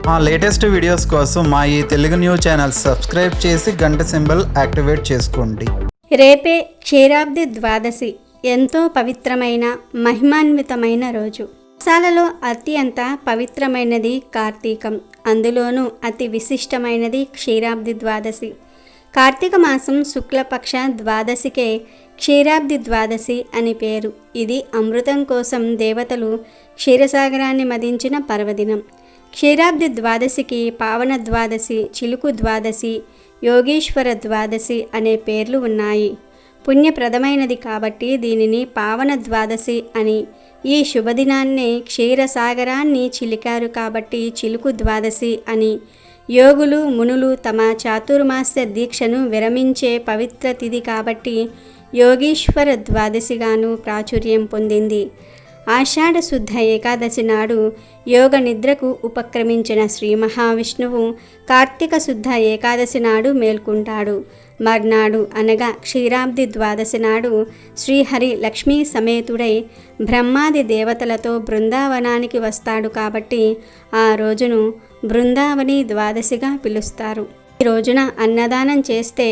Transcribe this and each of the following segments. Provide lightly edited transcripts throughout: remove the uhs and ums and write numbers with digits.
మా latest videos కోసం మా ఈ తెలుగు న్యూస్ ఛానల్ సబ్స్క్రైబ్ చేసి గంట సింబల్ యాక్టివేట్ చేసుకోండి. రేపే క్షీరాబ్ది ద్వాదశి ఎంతో పవిత్రమైన మహిమాన్వితమైన రోజు. మాసాలలో అత్యంత పవిత్రమైనది కార్తీకం, అందులోనూ అతి విశిష్టమైనది క్షీరాబ్ది ద్వాదశి. కార్తీక మాసం శుక్లపక్ష ద్వాదశికే క్షీరాబ్ది ద్వాదశి అని పేరు. ఇది అమృతం కోసం దేవతలు క్షీరసాగరాన్ని మదించిన పర్వదినం. క్షీరాబ్ది ద్వాదశికి పావన ద్వాదశి, చిలుకు ద్వాదశి, యోగీశ్వర ద్వాదశి అనే పేర్లు ఉన్నాయి. పుణ్యప్రదమైనది కాబట్టి దీనిని పావన ద్వాదశి అని, ఈ శుభదినాన్నే క్షీరసాగరాన్ని చిలికారు కాబట్టి చిలుకు ద్వాదశి అని, యోగులు మునులు తమ చాతుర్మాస్య దీక్షను విరమించే పవిత్ర తిథి కాబట్టి యోగీశ్వర ద్వాదశిగాను ప్రాచుర్యం పొందింది. ఆషాఢ శుద్ధ ఏకాదశి నాడు యోగ నిద్రకు ఉపక్రమించిన శ్రీ మహావిష్ణువు కార్తీక శుద్ధ ఏకాదశి నాడు మేల్కుంటాడు. మర్నాడు అనగా క్షీరాబ్ది ద్వాదశి నాడు శ్రీహరి లక్ష్మీ సమేతుడై బ్రహ్మాది దేవతలతో బృందావనానికి వస్తాడు కాబట్టి ఆ రోజును బృందావని ద్వాదశిగా పిలుస్తారు. ఈ రోజున అన్నదానం చేస్తే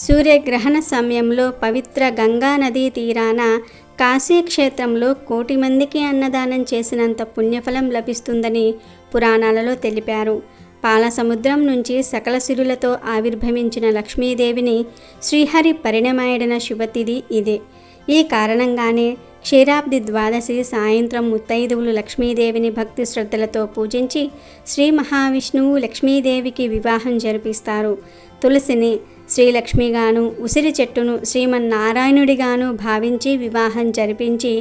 సూర్యగ్రహణ సమయంలో పవిత్ర గంగా నదీ తీరాన కాశీక్షేత్రంలో 1,000,000 మందికి అన్నదానం చేసినంత పుణ్యఫలం లభిస్తుందని పురాణాలలో తెలిపారు. పాలసముద్రం నుంచి సకల సిరులతో ఆవిర్భవించిన లక్ష్మీదేవిని శ్రీహరి పరిణమాయడిన శుభతిథి ఇదే. ఈ కారణంగానే క్షీరాబ్ది ద్వాదశి సాయంత్రం ముత్తైదువులు లక్ష్మీదేవిని భక్తి శ్రద్ధలతో పూజించి శ్రీ మహావిష్ణువు లక్ష్మీదేవికి వివాహం జరిపిస్తారు. తులసిని శ్రీలక్ష్మిగాను, ఉసిరి చెట్టును శ్రీమన్నారాయణుడిగాను భావించి వివాహం జరిపించి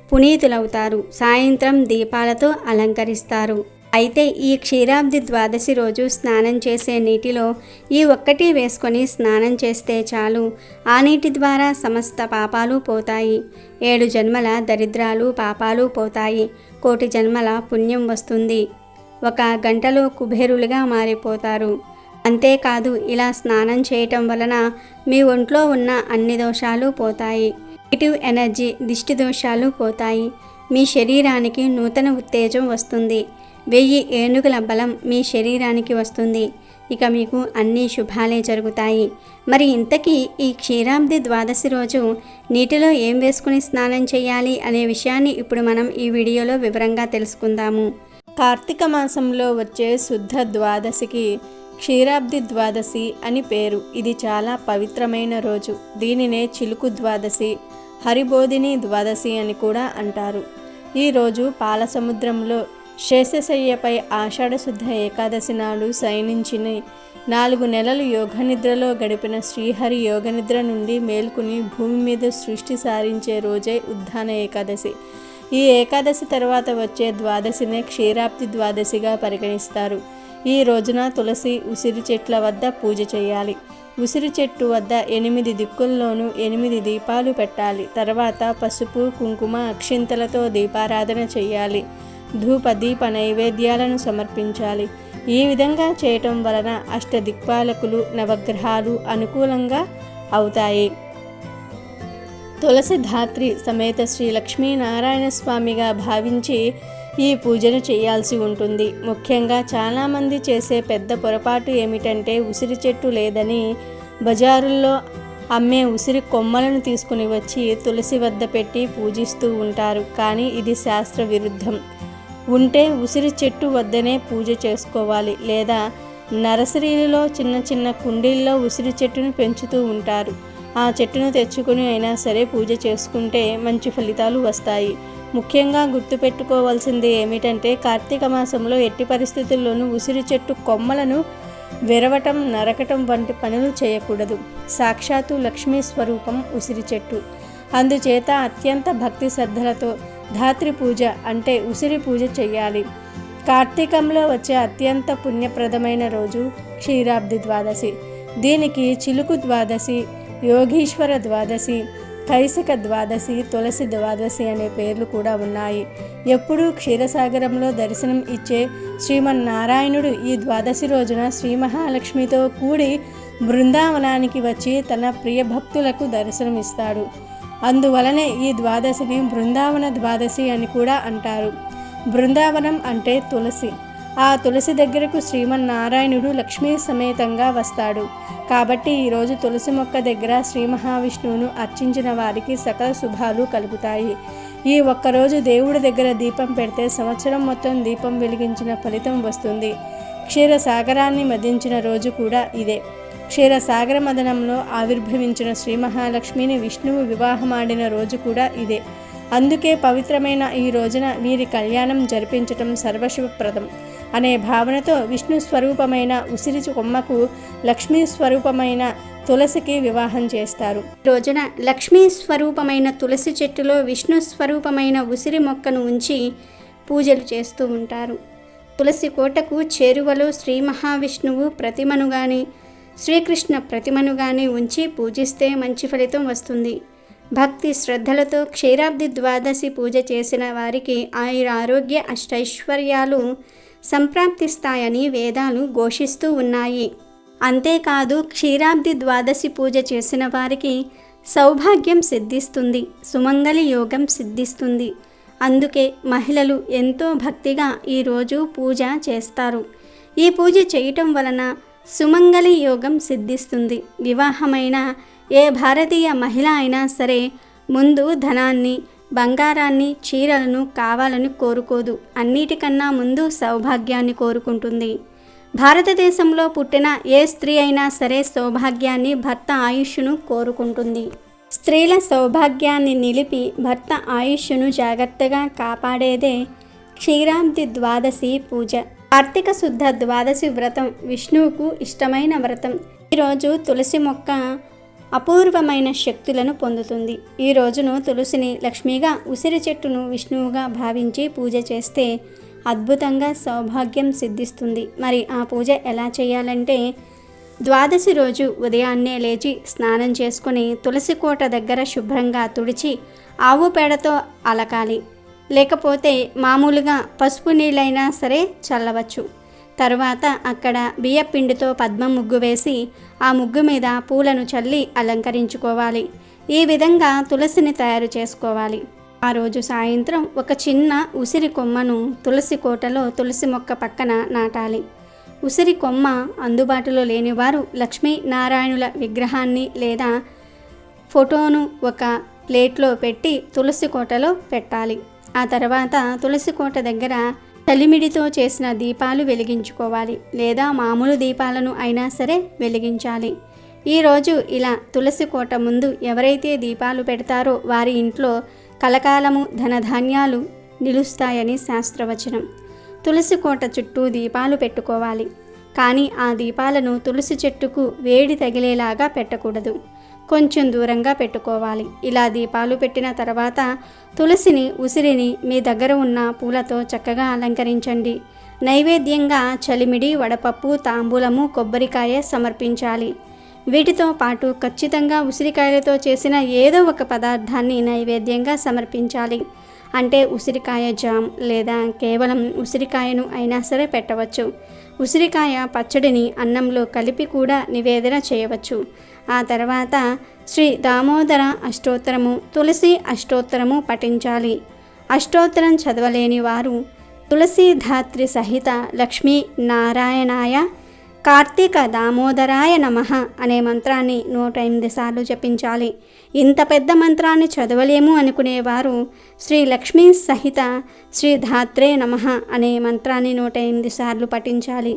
పునీతులవుతారు. సాయంత్రం దీపాలతో అలంకరిస్తారు. అయితే ఈ క్షీరాబ్ది ద్వాదశి రోజు స్నానం చేసే నీటిలో ఈ ఒక్కటి వేసుకొని స్నానం చేస్తే చాలు. ఆ నీటి ద్వారా సమస్త పాపాలు పోతాయి. 7 జన్మల దరిద్రాలు పాపాలు పోతాయి. 1,000,000 జన్మల పుణ్యం వస్తుంది. 1 గంటలో కుబేరులుగా మారిపోతారు. అంతేకాదు, ఇలా స్నానం చేయటం వలన మీ ఒంట్లో ఉన్న అన్ని దోషాలు పోతాయి. నెగిటివ్ ఎనర్జీ, దిష్టి దోషాలు పోతాయి. మీ శరీరానికి నూతన ఉత్తేజం వస్తుంది. 1000 ఏనుగుల బలం మీ శరీరానికి వస్తుంది. ఇక మీకు అన్ని శుభాలే జరుగుతాయి. మరి ఇంతకీ ఈ క్షీరాబ్ది ద్వాదశి రోజు నీటిలో ఏం వేసుకుని స్నానం చేయాలి అనే విషయాన్ని ఇప్పుడు మనం ఈ వీడియోలో వివరంగా తెలుసుకుందాము. కార్తీక మాసంలో వచ్చే శుద్ధ ద్వాదశికి క్షీరాబ్ది ద్వాదశి అని పేరు. ఇది చాలా పవిత్రమైన రోజు. దీనినే చిలుకు ద్వాదశి, హరిబోధిని ద్వాదశి అని కూడా అంటారు. ఈరోజు పాలసముద్రంలో శేషశయ్యపై ఆషాఢ శుద్ధ ఏకాదశి నాడు శయనించిన 4 నెలలు యోగనిద్రలో గడిపిన శ్రీహరి యోగనిద్ర నుండి మేల్కొని భూమి మీద సృష్టి సారించే రోజే ఉద్దాన ఏకాదశి. ఈ ఏకాదశి తర్వాత వచ్చే ద్వాదశినే క్షీరాబ్ది ద్వాదశిగా పరిగణిస్తారు. ఈ రోజున తులసి, ఉసిరి చెట్ల వద్ద పూజ చేయాలి. ఉసిరి చెట్టు వద్ద 8 దిక్కుల్లోనూ 8 దీపాలు పెట్టాలి. తర్వాత పసుపు, కుంకుమ, అక్షింతలతో దీపారాధన చేయాలి. ధూప దీప నైవేద్యాలను సమర్పించాలి. ఈ విధంగా చేయటం వలన అష్టదిక్పాలకులు, నవగ్రహాలు అనుకూలంగా అవుతాయి. తులసి ధాత్రి సమేత శ్రీ లక్ష్మీనారాయణ స్వామిగా భావించి ఈ పూజను చేయాల్సి ఉంటుంది. ముఖ్యంగా చాలామంది చేసే పెద్ద పొరపాటు ఏమిటంటే ఉసిరి చెట్టు లేదని బజారుల్లో అమ్మే ఉసిరి కొమ్మలను తీసుకుని వచ్చి తులసి వద్ద పెట్టి పూజిస్తూ ఉంటారు. కానీ ఇది శాస్త్ర విరుద్ధం. ఉంటే ఉసిరి చెట్టు వద్దనే పూజ చేసుకోవాలి. లేదా నర్సరీలలో చిన్న చిన్న కుండీల్లో ఉసిరి చెట్టును పెంచుతూ ఉంటారు. ఆ చెట్టును తెచ్చుకుని అయినా సరే పూజ చేసుకుంటే మంచి ఫలితాలు వస్తాయి. ముఖ్యంగా గుర్తుపెట్టుకోవాల్సింది ఏమిటంటే కార్తీక మాసంలో ఎట్టి పరిస్థితుల్లోనూ ఉసిరి చెట్టు కొమ్మలను విరవటం, నరకటం వంటి పనులు చేయకూడదు. సాక్షాత్తు లక్ష్మీ స్వరూపం ఉసిరి చెట్టు. అందుచేత అత్యంత భక్తి శ్రద్ధలతో ధాత్రి పూజ అంటే ఉసిరి పూజ చేయాలి. కార్తీకంలో వచ్చే అత్యంత పుణ్యప్రదమైన రోజు క్షీరాబ్ది ద్వాదశి. దీనికి చిలుకు ద్వాదశి, యోగీశ్వర ద్వాదశి, కైసిక ద్వాదశి, తులసి ద్వాదశి అనే పేర్లు కూడా ఉన్నాయి. ఎప్పుడూ క్షీరసాగరంలో దర్శనం ఇచ్చే శ్రీమన్నారాయణుడు ఈ ద్వాదశి రోజున శ్రీ మహాలక్ష్మితో కూడి బృందావనానికి వచ్చి తన ప్రియ భక్తులకు దర్శనమిస్తాడు. అందువలనే ఈ ద్వాదశిని బృందావన ద్వాదశి అని కూడా అంటారు. బృందావనం అంటే తులసి. ఆ తులసి దగ్గరకు శ్రీమన్నారాయణుడు లక్ష్మీ సమేతంగా వస్తాడు. కాబట్టి ఈరోజు తులసి మొక్క దగ్గర శ్రీ మహావిష్ణువును అర్చించిన వారికి సకల శుభాలు కలుగుతాయి. ఈ ఒక్కరోజు దేవుడి దగ్గర దీపం పెడితే సంవత్సరం మొత్తం దీపం వెలిగించిన ఫలితం వస్తుంది. క్షీరసాగరాన్ని మదించిన రోజు కూడా ఇదే. క్షీరసాగర మదనంలో ఆవిర్భవించిన శ్రీ మహాలక్ష్మిని విష్ణువు వివాహమాడిన రోజు కూడా ఇదే. అందుకే పవిత్రమైన ఈ రోజున వీరి కళ్యాణం జరిపించటం సర్వశుభప్రదం అనే భావనతో విష్ణు స్వరూపమైన ఉసిరి కొమ్మకు లక్ష్మీ స్వరూపమైన తులసికి వివాహం చేస్తారు. ఈ రోజున లక్ష్మీ స్వరూపమైన తులసి చెట్టులో విష్ణు స్వరూపమైన ఉసిరి మొక్కను ఉంచి పూజలు చేస్తూ ఉంటారు. తులసి కోటకు చేరువలో శ్రీ మహావిష్ణువు ప్రతిమను గాని శ్రీకృష్ణ ప్రతిమను గాని ఉంచి పూజిస్తే మంచి ఫలితం వస్తుంది. భక్తి శ్రద్ధలతో క్షీరాబ్ది ద్వాదశి పూజ చేసిన వారికి ఆరోగ్య అష్టైశ్వర్యాలు సంప్రాప్తిస్తాయని వేదాలు ఘోషిస్తూ ఉన్నాయి. అంతేకాదు క్షీరాబ్ది ద్వాదశి పూజ చేసిన వారికి సౌభాగ్యం సిద్ధిస్తుంది, సుమంగళి యోగం సిద్ధిస్తుంది. అందుకే మహిళలు ఎంతో భక్తిగా ఈరోజు పూజ చేస్తారు. ఈ పూజ చేయటం వలన సుమంగళి యోగం సిద్ధిస్తుంది. వివాహమైన ఏ భారతీయ మహిళ అయినా సరే ముందు ధనాన్ని, బంగారాన్ని, చీరలను కావాలని కోరుకోదు. అన్నిటికన్నా ముందు సౌభాగ్యాన్ని కోరుకుంటుంది. భారతదేశంలో పుట్టిన ఏ స్త్రీ అయినా సరే సౌభాగ్యాన్ని, భర్త ఆయుష్ను కోరుకుంటుంది. స్త్రీల సౌభాగ్యాన్ని నిలిపి భర్త ఆయుష్ను జాగ్రత్తగా కాపాడేదే క్షీరాబ్ది ద్వాదశి పూజ. కార్తీక శుద్ధ ద్వాదశి వ్రతం విష్ణువుకు ఇష్టమైన వ్రతం. ఈరోజు తులసి మొక్క అపూర్వమైన శక్తులను పొందుతుంది. ఈ రోజును తులసిని లక్ష్మిగా, ఉసిరి చెట్టును విష్ణువుగా భావించి పూజ చేస్తే అద్భుతంగా సౌభాగ్యం సిద్ధిస్తుంది. మరి ఆ పూజ ఎలా చేయాలంటే, ద్వాదశి రోజు ఉదయాన్నే లేచి స్నానం చేసుకుని తులసి కోట దగ్గర శుభ్రంగా తుడిచి ఆవు పేడతో అలకాలి. లేకపోతే మామూలుగా పసుపు నీళ్ళైనా సరే చల్లవచ్చు. తరువాత అక్కడ బియ్యపిండితో పద్మ ముగ్గు వేసి ఆ ముగ్గు మీద పూలను చల్లి అలంకరించుకోవాలి. ఈ విధంగా తులసిని తయారు చేసుకోవాలి. ఆ రోజు సాయంత్రం ఒక చిన్న ఉసిరి కొమ్మను తులసి కోటలో తులసి మొక్క పక్కన నాటాలి. ఉసిరి కొమ్మ అందుబాటులో లేనివారు లక్ష్మీ నారాయణుల విగ్రహాన్ని లేదా ఫోటోను ఒక ప్లేట్లో పెట్టి తులసి కోటలో పెట్టాలి. ఆ తర్వాత తులసి కోట దగ్గర చలిమిడితో చేసిన దీపాలు వెలిగించుకోవాలి, లేదా మామూలు దీపాలను అయినా సరే వెలిగించాలి. ఈరోజు ఇలా తులసి కోట ముందు ఎవరైతే దీపాలు పెడతారో వారి ఇంట్లో కలకాలము ధనధాన్యాలు నిలుస్తాయని శాస్త్రవచనం. తులసి కోట చుట్టూ దీపాలు పెట్టుకోవాలి. కానీ ఆ దీపాలను తులసి చెట్టుకు వేడి తగిలేలాగా పెట్టకూడదు, కొంచెం దూరంగా పెట్టుకోవాలి. ఇలా దీపాలు పెట్టిన తర్వాత తులసిని, ఉసిరిని మీ దగ్గర ఉన్న పూలతో చక్కగా అలంకరించండి. నైవేద్యంగా చలిమిడి, వడపప్పు, తాంబూలము, కొబ్బరికాయ సమర్పించాలి. వీటితో పాటు ఖచ్చితంగా ఉసిరికాయలతో చేసిన ఏదో ఒక పదార్థాన్ని నైవేద్యంగా సమర్పించాలి. అంటే ఉసిరికాయ జామ్ లేదా కేవలం ఉసిరికాయను అయినా సరే పెట్టవచ్చు. ఉసిరికాయ పచ్చడిని అన్నంలో కలిపి కూడా నివేదన చేయవచ్చు. ఆ తర్వాత శ్రీ దామోదర అష్టోత్తరము, తులసి అష్టోత్తరము పఠించాలి. అష్టోత్తరం చదవలేని వారు తులసీధాత్రి సహిత లక్ష్మీ నారాయణాయ కార్తీక దామోదరాయ నమః అనే మంత్రాన్ని 108 సార్లు జపించాలి. ఇంత పెద్ద మంత్రాన్ని చదవలేము అనుకునేవారు శ్రీ లక్ష్మీ సహిత శ్రీ ధాత్రే నమః అనే మంత్రాన్ని 108 సార్లు పఠించాలి.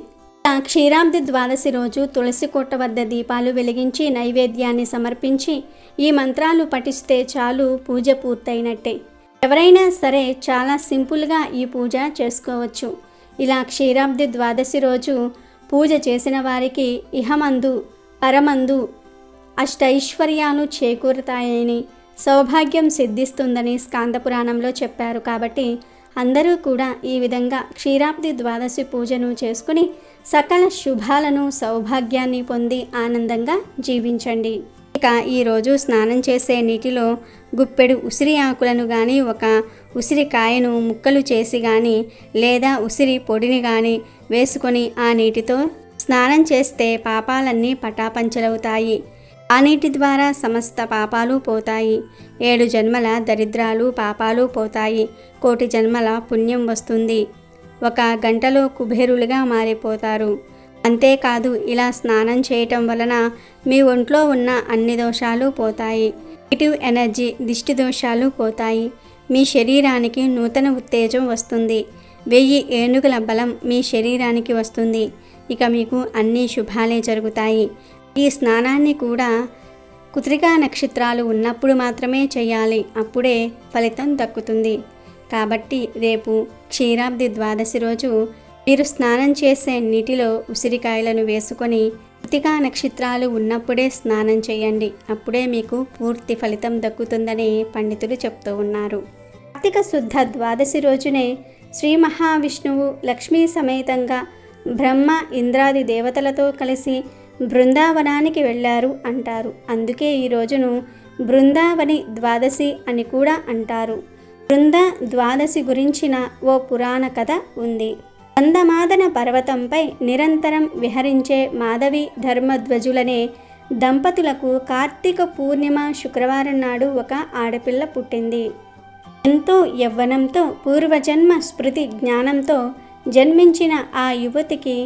క్షీరాబ్ది ద్వాదశి రోజు తులసి కోట వద్ద దీపాలు వెలిగించి నైవేద్యాన్ని సమర్పించి ఈ మంత్రాలు పఠిస్తే చాలు, పూజ పూర్తయినట్టే. ఎవరైనా సరే చాలా సింపుల్గా ఈ పూజ చేసుకోవచ్చు. ఇలా క్షీరాబ్ది ద్వాదశి రోజు పూజ చేసిన వారికి ఇహమందు పరమందు అష్టైశ్వర్యాలు చేకూరుతాయని, సౌభాగ్యం సిద్ధిస్తుందని స్కాంద పురాణంలో చెప్పారు. కాబట్టి అందరూ కూడా ఈ విధంగా క్షీరాబ్ది ద్వాదశి పూజను చేసుకుని సకల శుభాలను, సౌభాగ్యాన్ని పొంది ఆనందంగా జీవించండి. ఇక ఈరోజు స్నానం చేసే నీటిలో గుప్పెడు ఉసిరి ఆకులను కానీ, ఒక ఉసిరికాయను ముక్కలు చేసి కానీ, లేదా ఉసిరి పొడిని కానీ వేసుకొని ఆ నీటితో స్నానం చేస్తే పాపాలన్నీ పటాపంచలవుతాయి. ఆ నీటి ద్వారా సమస్త పాపాలు పోతాయి. 7 జన్మల దరిద్రాలు, పాపాలు పోతాయి. 1,000,000 జన్మల పుణ్యం వస్తుంది. ఒక గంటలో కుబేరులుగా మారిపోతారు. అంతేకాదు, ఇలా స్నానం చేయటం వలన మీ ఒంట్లో ఉన్న అన్ని దోషాలు పోతాయి. నెగిటివ్ ఎనర్జీ, దిష్టి దోషాలు పోతాయి. మీ శరీరానికి నూతన ఉత్తేజం వస్తుంది. 1000 ఏనుగుల బలం మీ శరీరానికి వస్తుంది. ఇక మీకు అన్ని శుభాలే జరుగుతాయి. ఈ స్నానాన్ని కూడా కృత్తికా నక్షత్రాలు ఉన్నప్పుడు మాత్రమే చేయాలి. అప్పుడే ఫలితం దక్కుతుంది. కాబట్టి రేపు క్షీరాబ్ది ద్వాదశి రోజు మీరు స్నానం చేసే నీటిలో ఉసిరికాయలను వేసుకొని కృత్తికా నక్షత్రాలు ఉన్నప్పుడే స్నానం చేయండి. అప్పుడే మీకు పూర్తి ఫలితం దక్కుతుందని పండితులు చెప్తూ ఉన్నారు. కార్తీక శుద్ధ ద్వాదశి రోజునే శ్రీ మహావిష్ణువు లక్ష్మీ సమేతంగా బ్రహ్మ ఇంద్రాది దేవతలతో కలిసి బృందావనానికి వెళ్ళారు అంటారు. అందుకే ఈ రోజును బృందావని ద్వాదశి అని కూడా అంటారు. బృంద ద్వాదశి గురించిన ఓ పురాణ కథ ఉంది. గంధమాదన పర్వతంపై నిరంతరం విహరించే మాధవి ధర్మధ్వజులనే దంపతులకు కార్తీక పూర్ణిమ శుక్రవారం నాడు ఒక ఆడపిల్ల పుట్టింది. ఎంతో యవ్వనంతో పూర్వజన్మ స్మృతి జ్ఞానంతో జన్మించిన ఆ యువతికి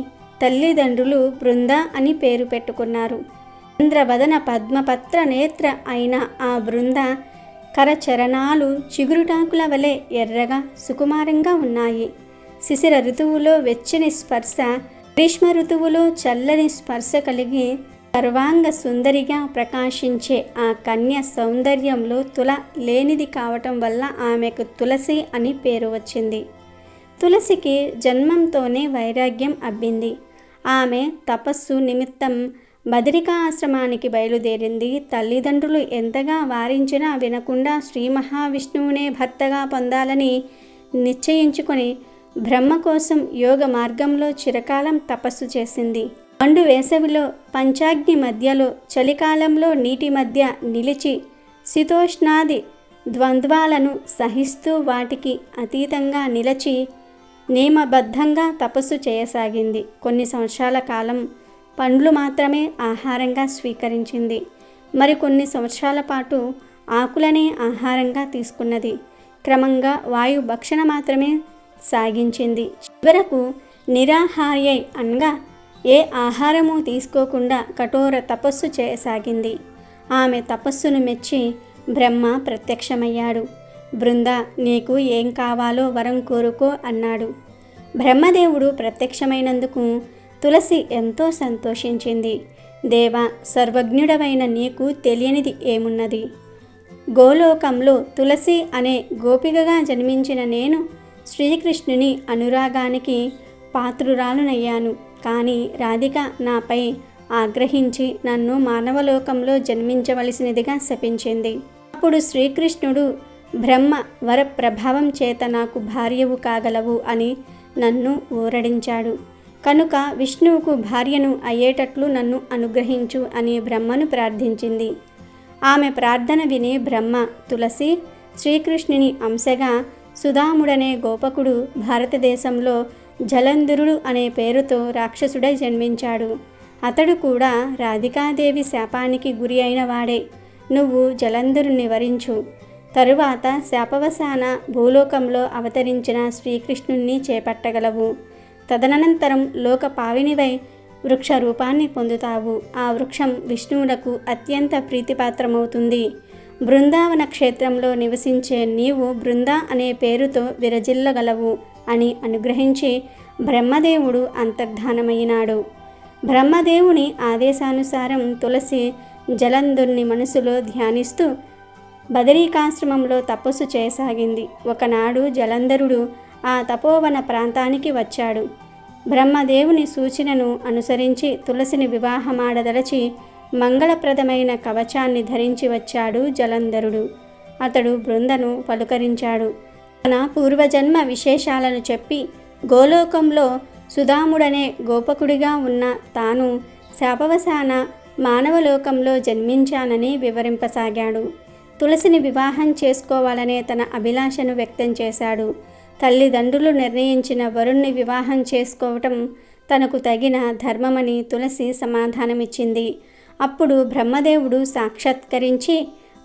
తల్లిదండ్రులు బృంద అని పేరు పెట్టుకున్నారు. చంద్రవదన పద్మపత్ర నేత్ర అయిన ఆ బృంద కరచరణాలు చిగురుటాకుల వలె ఎర్రగా సుకుమారంగా ఉన్నాయి. శిశిర ఋతువులో వెచ్చని స్పర్శ, గ్రీష్మ ఋతువులో చల్లని స్పర్శ కలిగి సర్వాంగ సుందరిగా ప్రకాశించే ఆ కన్య సౌందర్యంలో తుల లేనిది కావటం వల్ల ఆమెకు తులసి అని పేరు వచ్చింది. తులసికి జన్మంతోనే వైరాగ్యం అబ్బింది. ఆమె తపస్సు నిమిత్తం బదరికా ఆశ్రమానికి బయలుదేరింది. తల్లిదండ్రులు ఎంతగా వారించినా వినకుండా శ్రీ మహావిష్ణువునే భర్తగా పొందాలని నిశ్చయించుకొని బ్రహ్మ కోసం యోగ మార్గంలో చిరకాలం తపస్సు చేసింది. మండు వేసవిలో పంచాగ్ని మధ్యలో, చలికాలంలో నీటి మధ్య నిలిచి శీతోష్ణాది ద్వంద్వాలను సహిస్తూ వాటికి అతీతంగా నిలిచి నియమబద్ధంగా తపస్సు చేయసాగింది. కొన్ని సంవత్సరాల కాలం పండ్లు మాత్రమే ఆహారంగా స్వీకరించింది. మరికొన్ని సంవత్సరాల పాటు ఆకులనే ఆహారంగా తీసుకున్నది. క్రమంగా వాయు భక్షణ మాత్రమే సాగించింది. చివరకు నిరాహార్యై అనగా ఏ ఆహారము తీసుకోకుండా కఠోర తపస్సు చేయసాగింది. ఆమె తపస్సును మెచ్చి బ్రహ్మ ప్రత్యక్షమయ్యాడు. బృంద, నీకు ఏం కావాలో వరం కోరుకో అన్నాడు. బ్రహ్మదేవుడు ప్రత్యక్షమైనందుకు తులసి ఎంతో సంతోషించింది. దేవ, సర్వజ్ఞుడవైన నీకు తెలియనిది ఏమున్నది? గోలోకంలో తులసి అనే గోపికగా జన్మించిన నేను శ్రీకృష్ణుని అనురాగానికి పాత్రురాలునయ్యాను. కానీ రాధిక నాపై ఆగ్రహించి నన్ను మానవలోకంలో జన్మించవలసినదిగా శపించింది. అప్పుడు శ్రీకృష్ణుడు బ్రహ్మ వర ప్రభావం చేత నాకు భార్యవు కాగలవు అని నన్ను ఊరడించాడు. కనుక విష్ణువుకు భార్యను అయ్యేటట్లు నన్ను అనుగ్రహించు అని బ్రహ్మను ప్రార్థించింది. ఆమె ప్రార్థన విని బ్రహ్మ తులసి శ్రీకృష్ణుని అంశగా సుధాముడనే గోపకుడు భారతదేశంలో జలంధరుడు అనే పేరుతో రాక్షసుడై జన్మించాడు. అతడు కూడా రాధికాదేవి శాపానికి గురి అయిన వాడే. నువ్వు జలంధరుని వరించు. తరువాత శాపవశాన భూలోకంలో అవతరించిన శ్రీకృష్ణుణ్ణి చేపట్టగలవు. తదనంతరం లోక పావినివై వృక్ష రూపాన్ని పొందుతావు. ఆ వృక్షం విష్ణువునకు అత్యంత ప్రీతిపాత్రమవుతుంది. బృందావన క్షేత్రంలో నివసించే నీవు బృంద అనే పేరుతో విరజిల్లగలవు అని అనుగ్రహించి బ్రహ్మదేవుడు అంతర్ధానమైనాడు. బ్రహ్మదేవుని ఆదేశానుసారం తులసి జలంధుని మనసులో ధ్యానిస్తూ బదరీకాశ్రమంలో తపస్సు చేయసాగింది. ఒకనాడు జలంధరుడు ఆ తపోవన ప్రాంతానికి వచ్చాడు. బ్రహ్మదేవుని సూచనను అనుసరించి తులసిని వివాహమాడదలచి మంగళప్రదమైన కవచాన్ని ధరించి వచ్చాడు జలంధరుడు. అతడు బృందను పలుకరించాడు. తన పూర్వజన్మ విశేషాలను చెప్పి గోలోకంలో సుధాముడనే గోపకుడిగా ఉన్న తాను శాపవశాన మానవలోకంలో జన్మించానని వివరింపసాగాడు. తులసిని వివాహం చేసుకోవాలనే తన అభిలాషను వ్యక్తం చేశాడు. తల్లిదండ్రులు నిర్ణయించిన వరుణ్ణి వివాహం చేసుకోవటం తనకు తగిన ధర్మమని తులసి సమాధానమిచ్చింది. అప్పుడు బ్రహ్మదేవుడు సాక్షాత్కరించి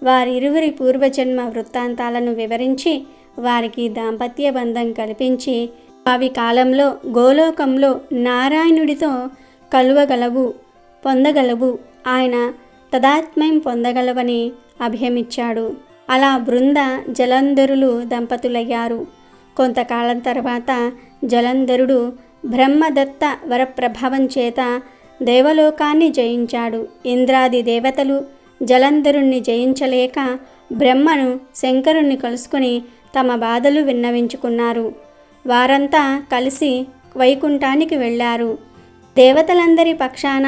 వారిరువురి పూర్వజన్మ వృత్తాంతాలను వివరించి వారికి దాంపత్య బంధం కల్పించి అవి కాలంలో గోలోకంలో నారాయణుడితో కలువగలవు, పొందగలవు, ఆయన తదాత్మ్యం పొందగలవని అభయమిచ్చాడు. అలా బృంద జలంధరులు దంపతులయ్యారు. కొంతకాలం తర్వాత జలంధరుడు బ్రహ్మదత్త వరప్రభావం చేత దేవలోకాన్ని జయించాడు. ఇంద్రాది దేవతలు జలంధరుణ్ణి జయించలేక బ్రహ్మను, శంకరుణ్ణి కలుసుకుని తమ బాధలు విన్నవించుకున్నారు. వారంతా కలిసి వైకుంఠానికి వెళ్ళారు. దేవతలందరి పక్షాన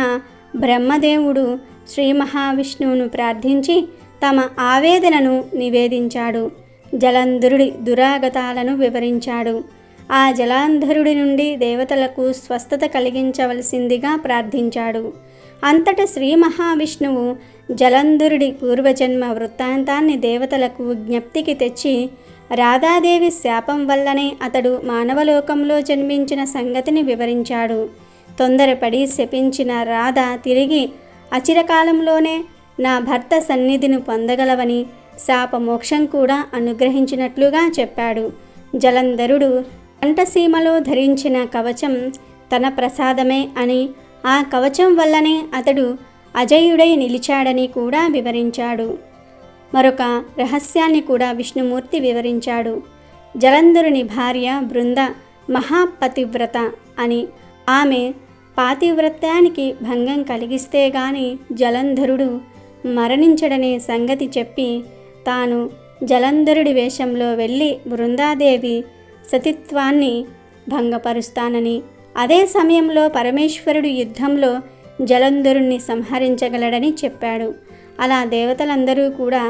బ్రహ్మదేవుడు శ్రీ మహావిష్ణువును ప్రార్థించి తమ ఆవేదనను నివేదించాడు. జలంధరుడి దురాగతాలను వివరించాడు. ఆ జలాంధరుడి నుండి దేవతలకు స్వస్థత కలిగించవలసిందిగా ప్రార్థించాడు. అంతట శ్రీ మహావిష్ణువు జలంధరుడి పూర్వజన్మ వృత్తాంతాన్ని దేవతలకు జ్ఞప్తికి తెచ్చి రాధాదేవి శాపం వల్లనే అతడు మానవలోకంలో జన్మించిన సంగతిని వివరించాడు. తొందరపడి శపించిన రాధ తిరిగి అచిరకాలంలోనే నా భర్త సన్నిధిని పొందగలవని శాపమోక్షం కూడా అనుగ్రహించినట్లుగా చెప్పాడు. జలంధరుడు కంఠసీమలో ధరించిన కవచం తన ప్రసాదమే అని, ఆ కవచం వల్లనే అతడు అజయుడై నిలిచాడని కూడా వివరించాడు. మరొక రహస్యాన్ని కూడా విష్ణుమూర్తి వివరించాడు. జలంధరుని భార్య బృంద మహాపతివ్రత అని, ఆమె పాతివ్రత్యానికి భంగం కలిగిస్తే గాని జలంధరుడు మరణించడనే సంగతి చెప్పి తాను జలంధరుడి వేషంలో వెళ్ళి బృందాదేవి సతిత్వాన్ని భంగపరుస్తానని, అదే సమయంలో పరమేశ్వరుడు యుద్ధంలో జలంధరుణ్ణి సంహరించగలడని చెప్పాడు. అలా దేవతలందరూ కూడా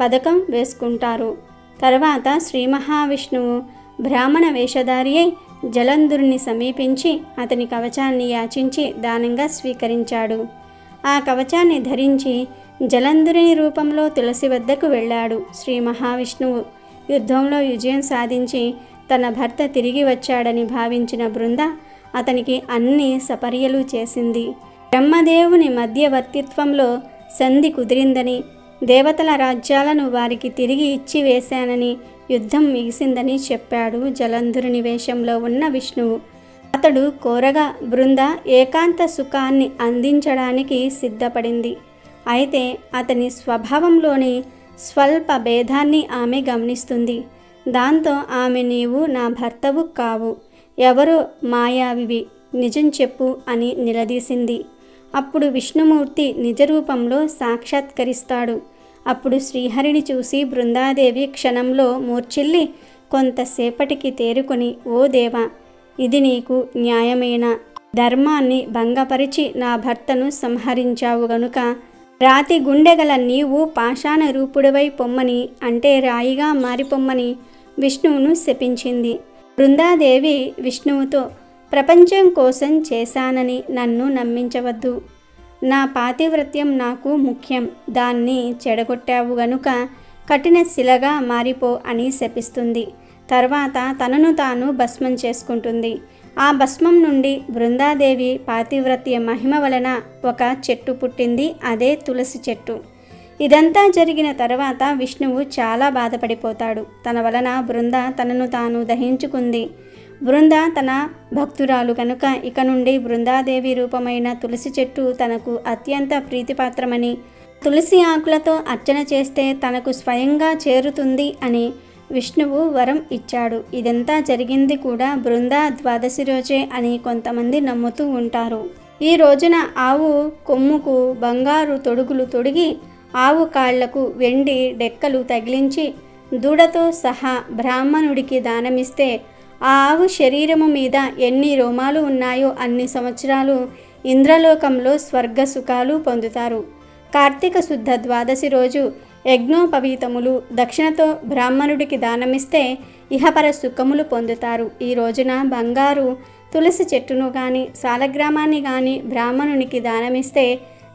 పథకం వేసుకుంటారు. తర్వాత శ్రీ మహావిష్ణువు బ్రాహ్మణ వేషధారి అయి జలంధరుణ్ణి సమీపించి అతని కవచాన్ని యాచించి దానంగా స్వీకరించాడు. ఆ కవచాన్ని ధరించి జలంధరుని రూపంలో తులసి వద్దకు వెళ్ళాడు. శ్రీ మహావిష్ణువు యుద్ధంలో విజయం సాధించి తన భర్త తిరిగి వచ్చాడని భావించిన బృంద అతనికి అన్ని సపర్యలు చేసింది. బ్రహ్మదేవుని మధ్యవర్తిత్వంలో సంధి కుదిరిందని, దేవతల రాజ్యాలను వారికి తిరిగి ఇచ్చి వేశానని, యుద్ధం ముగిసిందని చెప్పాడు జలంధరుని వేషంలో ఉన్న విష్ణువు. అతడు కోరగా బృంద ఏకాంత సుఖాన్ని అందించడానికి సిద్ధపడింది. అయితే అతని స్వభావంలోని స్వల్ప భేదాన్ని ఆమె గమనిస్తుంది. దాంతో ఆమె నీవు నా భర్తవు కావు, ఎవరో మాయావివి, నిజం చెప్పు అని నిలదీసింది. అప్పుడు విష్ణుమూర్తి నిజరూపంలో సాక్షాత్కరిస్తాడు. అప్పుడు శ్రీహరిని చూసి బృందాదేవి క్షణంలో మూర్ఛిల్లి కొంతసేపటికి తేరుకొని, ఓ దేవా, ఇది నీకు న్యాయమైన ధర్మాన్ని భంగపరిచి నా భర్తను సంహరించావు గనుక రాతి గుండెగల నీవు పాషాణ రూపుడివై పొమ్మని, అంటే రాయిగా మారిపొమ్మని విష్ణువును శపించింది. బృందాదేవి విష్ణువుతో, ప్రపంచం కోసం చేశానని నన్ను నమ్మించవద్దు, నా పాతివ్రత్యం నాకు ముఖ్యం, దాన్ని చెడగొట్టావు గనుక కఠిన శిలగా మారిపో అని శపిస్తుంది. తర్వాత తనను తాను భస్మం చేసుకుంటుంది. ఆ భస్మం నుండి బృందాదేవి పాతివ్రత్య మహిమ వలన ఒక చెట్టు పుట్టింది, అదే తులసి చెట్టు. ఇదంతా జరిగిన తర్వాత విష్ణువు చాలా బాధపడిపోతాడు. తన వలన బృంద తనను తాను దహించుకుంది. బృంద తన భక్తురాలు కనుక ఇక నుండి బృందాదేవి రూపమైన తులసి చెట్టు తనకు అత్యంత ప్రీతిపాత్రమని, తులసి ఆకులతో అర్చన చేస్తే తనకు స్వయంగా చేరుతుంది అని విష్ణువు వరం ఇచ్చాడు. ఇదంతా జరిగింది కూడా బృంద ద్వాదశి రోజే అని కొంతమంది నమ్ముతూ ఉంటారు. ఈ రోజున ఆవు కొమ్ముకు బంగారు తొడుగులు తొడిగి, ఆవు కాళ్లకు వెండి డెక్కలు తగిలించి దూడతో సహా బ్రాహ్మణుడికి దానమిస్తే ఆ ఆవు శరీరము మీద ఎన్ని రోమాలు ఉన్నాయో అన్ని సంవత్సరాలు ఇంద్రలోకంలో స్వర్గ సుఖాలు పొందుతారు. కార్తీక శుద్ధ ద్వాదశి రోజు యజ్ఞోపవీతములు దక్షిణతో బ్రాహ్మణుడికి దానమిస్తే ఇహపర సుఖములు పొందుతారు. ఈ రోజున బంగారు తులసి చెట్టును కానీ సాలగ్రామాన్ని కానీ బ్రాహ్మణునికి దానమిస్తే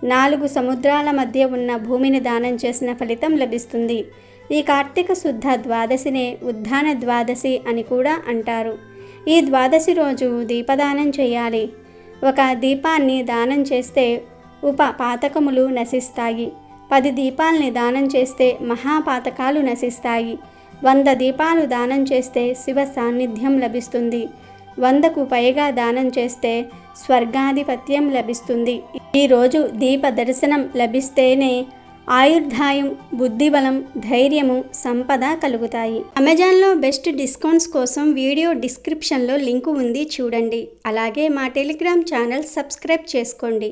4 సముద్రాల మధ్య ఉన్న భూమిని దానం చేసిన ఫలితం లభిస్తుంది. ఈ కార్తీక శుద్ధ ద్వాదశినే ఉద్దాన ద్వాదశి అని కూడా అంటారు. ఈ ద్వాదశి రోజు దీపదానం చేయాలి. ఒక దీపాన్ని దానం చేస్తే పాతకములు నశిస్తాయి. 10 దీపాల్ని దానం చేస్తే మహాపాతకాలు నశిస్తాయి. 100 దీపాలు దానం చేస్తే శివ సాన్నిధ్యం లభిస్తుంది. 100కు పైగా దానం చేస్తే స్వర్గాధిపత్యం లభిస్తుంది. ఈరోజు దీప దర్శనం లభిస్తేనే ఆయుర్దాయం, బుద్ధిబలం, ధైర్యము, సంపద కలుగుతాయి. అమెజాన్లో బెస్ట్ డిస్కౌంట్స్ కోసం వీడియో డిస్క్రిప్షన్లో లింకు ఉంది, చూడండి. అలాగే మా టెలిగ్రామ్ ఛానల్ సబ్స్క్రైబ్ చేసుకోండి.